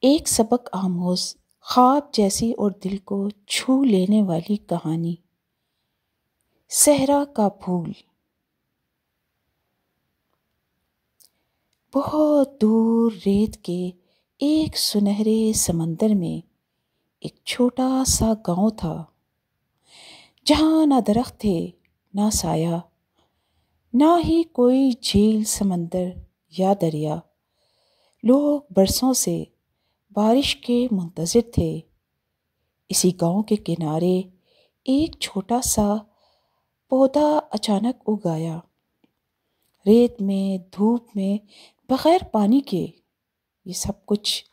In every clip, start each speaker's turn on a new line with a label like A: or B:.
A: ایک سبق آموز خواب جیسی اور دل کو چھو لینے والی کہانی۔ صحرا کا پھول۔ بہت دور ریت کے ایک سنہرے سمندر میں ایک چھوٹا سا گاؤں تھا، جہاں نہ درخت تھے، نہ سایہ، نہ ہی کوئی جھیل، سمندر یا دریا۔ لوگ برسوں سے بارش کے منتظر تھے۔ اسی گاؤں کے کنارے ایک چھوٹا سا پودا اچانک اگ آیا، ریت میں، دھوپ میں، بغیر پانی کے۔ یہ سب کچھ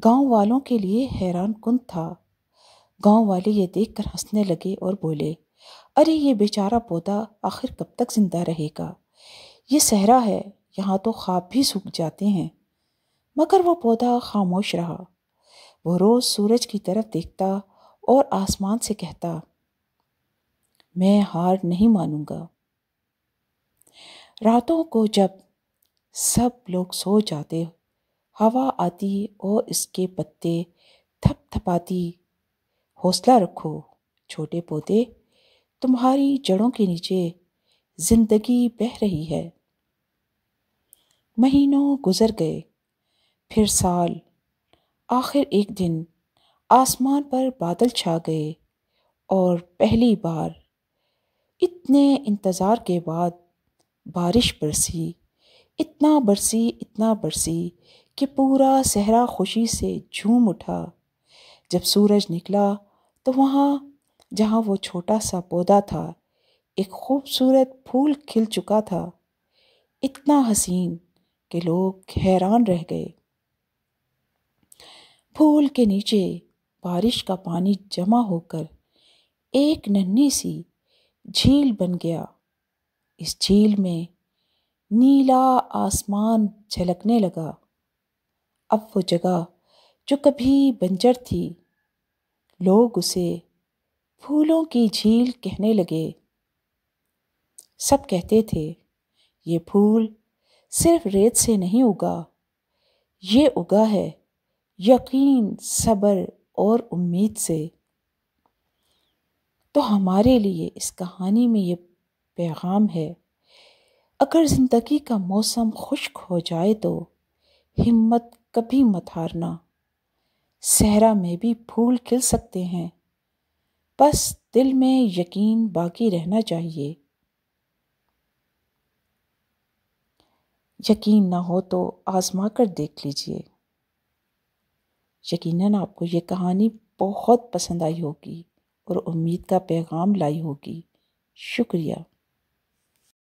A: گاؤں والوں کے لیے حیران کن تھا۔ گاؤں والے یہ دیکھ کر ہنسنے لگے اور بولے، ارے یہ بیچارہ پودا آخر کب تک زندہ رہے گا؟ یہ صحرا ہے، یہاں تو خواب بھی سوکھ جاتے ہیں۔ مگر وہ پودا خاموش رہا۔ وہ روز سورج کی طرف دیکھتا اور آسمان سے کہتا، میں ہار نہیں مانوں گا۔ راتوں کو جب سب لوگ سو جاتے، ہوا آتی اور اس کے پتے تھپ تھپاتی، حوصلہ رکھو چھوٹے پودے، تمہاری جڑوں کے نیچے زندگی بہہ رہی ہے۔ مہینوں گزر گئے، پھر سال، آخر ایک دن آسمان پر بادل چھا گئے اور پہلی بار اتنے انتظار کے بعد بارش برسی۔ اتنا برسی کہ پورا صحرا خوشی سے جھوم اٹھا۔ جب سورج نکلا تو وہاں جہاں وہ چھوٹا سا پودا تھا، ایک خوبصورت پھول کھل چکا تھا، اتنا حسین کہ لوگ حیران رہ گئے۔ پھول کے نیچے بارش کا پانی جمع ہو کر ایک ننھی سی جھیل بن گیا۔ اس جھیل میں نیلا آسمان جھلکنے لگا۔ اب وہ جگہ جو کبھی بنجر تھی، لوگ اسے پھولوں کی جھیل کہنے لگے۔ سب کہتے تھے، یہ پھول صرف ریت سے نہیں اگا، یہ اگا ہے یقین، صبر اور امید سے۔ تو ہمارے لیے اس کہانی میں یہ پیغام ہے، اگر زندگی کا موسم خشک ہو جائے تو ہمت کبھی مت ہارنا۔ صحرا میں بھی پھول کھل سکتے ہیں، بس دل میں یقین باقی رہنا چاہیے۔ یقین نہ ہو تو آزما کر دیکھ لیجئے۔ یقیناً آپ کو یہ کہانی بہت پسند آئی ہوگی اور امید کا پیغام لائی ہوگی۔ شکریہ۔